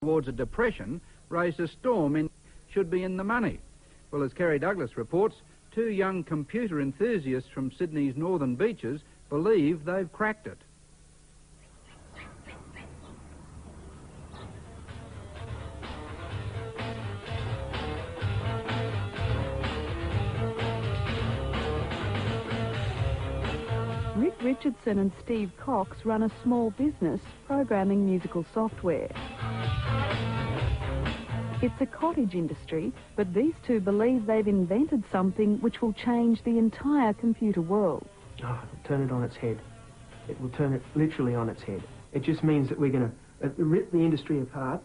towards a depression raised a storm in should be in the money. Well, as Kerry Douglas reports, two young computer enthusiasts from Sydney's northern beaches believe they've cracked it. Rick Richardson and Steve Cox run a small business programming musical software. It's a cottage industry, but these two believe they've invented something which will change the entire computer world. Oh, it'll turn it on its head. It will turn it literally on its head. It just means that we're going to rip the industry apart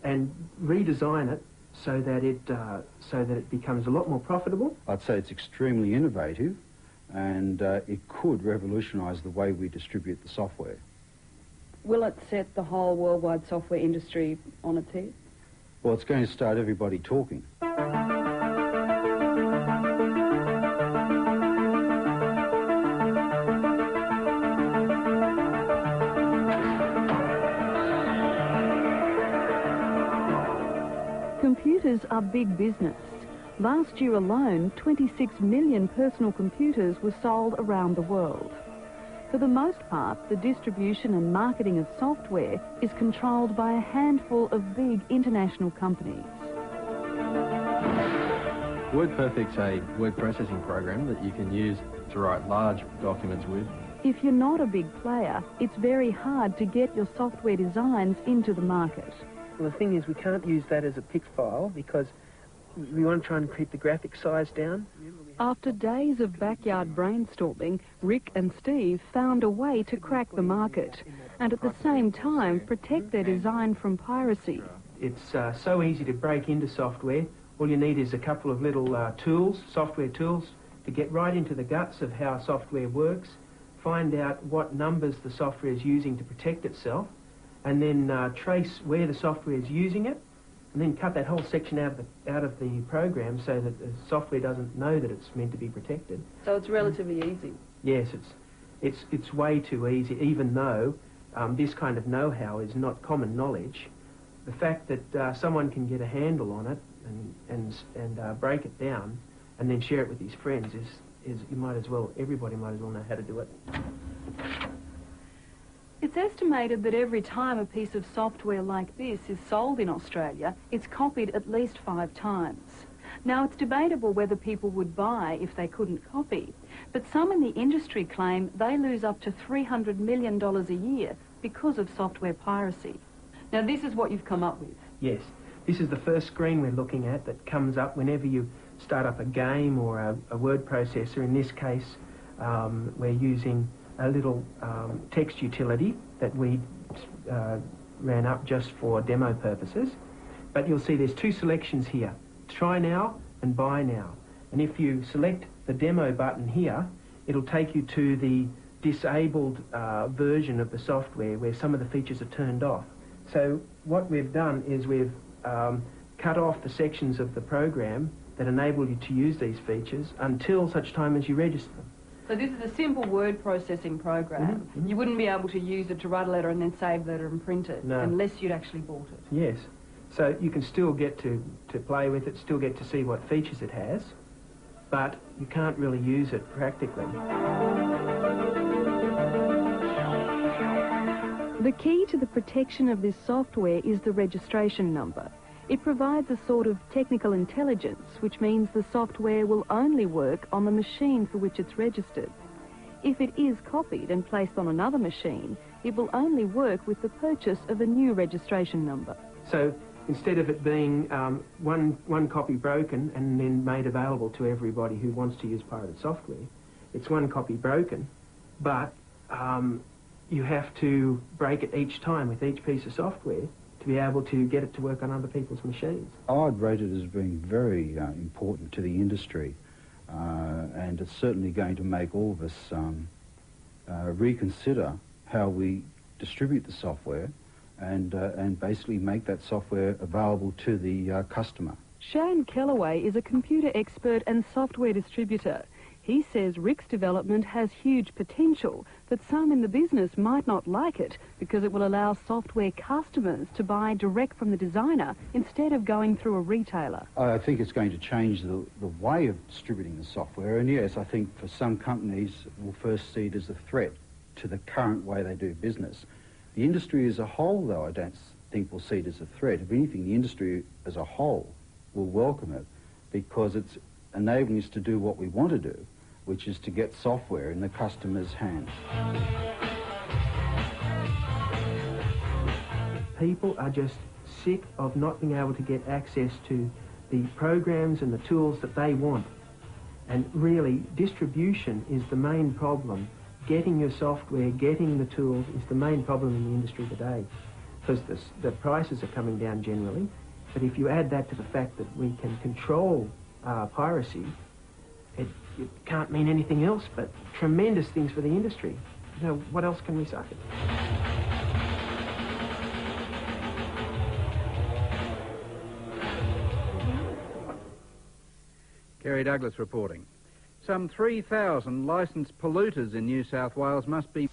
and redesign it so that it becomes a lot more profitable. I'd say it's extremely innovative, and it could revolutionise the way we distribute the software. Will it set the whole worldwide software industry on its head? Well, it's going to start everybody talking. Computers are big business. Last year alone, 26 million personal computers were sold around the world. For the most part, the distribution and marketing of software is controlled by a handful of big international companies. WordPerfect's a word processing program that you can use to write large documents with. If you're not a big player, it's very hard to get your software designs into the market. Well, the thing is, we can't use that as a PIC file because we want to try and keep the graphic size down. After days of backyard brainstorming, Rick and Steve found a way to crack the market and at the same time protect their design from piracy. It's so easy to break into software. All you need is a couple of little tools, software tools, to get right into the guts of how software works, find out what numbers the software is using to protect itself, and then trace where the software is using it, and then cut that whole section out of the program so that the software doesn't know that it's meant to be protected. So it's relatively easy? Yes, it's way too easy, even though this kind of know-how is not common knowledge. The fact that someone can get a handle on it and break it down and then share it with his friends is everybody might as well know how to do it. It's estimated that every time a piece of software like this is sold in Australia, it's copied at least 5 times. Now, it's debatable whether people would buy if they couldn't copy, but some in the industry claim they lose up to $300 million a year because of software piracy. Now, this is what you've come up with? Yes. This is the first screen we're looking at that comes up whenever you start up a game or a word processor. In this case, we're using a little text utility that we ran up just for demo purposes. But you'll see there's 2 selections here, try now and buy now. And if you select the demo button here, it'll take you to the disabled version of the software where some of the features are turned off. So what we've done is we've cut off the sections of the program that enable you to use these features until such time as you register them. So this is a simple word processing program. You wouldn't be able to use it to write a letter and then save the letter and print it unless you'd actually bought it. Yes. So you can still get to play with it, still get to see what features it has, but you can't really use it practically. The key to the protection of this software is the registration number. It provides a sort of technical intelligence, which means the software will only work on the machine for which it's registered. If it is copied and placed on another machine, it will only work with the purchase of a new registration number. So instead of it being one copy broken and then made available to everybody who wants to use pirated software, it's one copy broken, but you have to break it each time with each piece of software to be able to get it to work on other people's machines. I'd rate it as being very important to the industry, and it's certainly going to make all of us reconsider how we distribute the software and basically make that software available to the customer. Shane Kellaway is a computer expert and software distributor. He says Rick's development has huge potential, but some in the business might not like it because it will allow software customers to buy direct from the designer instead of going through a retailer. I think it's going to change the way of distributing the software, and yes, I think for some companies will first see it as a threat to the current way they do business. The industry as a whole, though, I don't think will see it as a threat. If anything, the industry as a whole will welcome it because it's enabling us to do what we want to do, which is to get software in the customer's hands. People are just sick of not being able to get access to the programs and the tools that they want. And really, distribution is the main problem. Getting your software, getting the tools is the main problem in the industry today. Because the prices are coming down generally, but if you add that to the fact that we can control piracy, it can't mean anything else but tremendous things for the industry. You know, what else can we say? Kerry Douglas reporting. Some 3,000 licensed polluters in New South Wales must be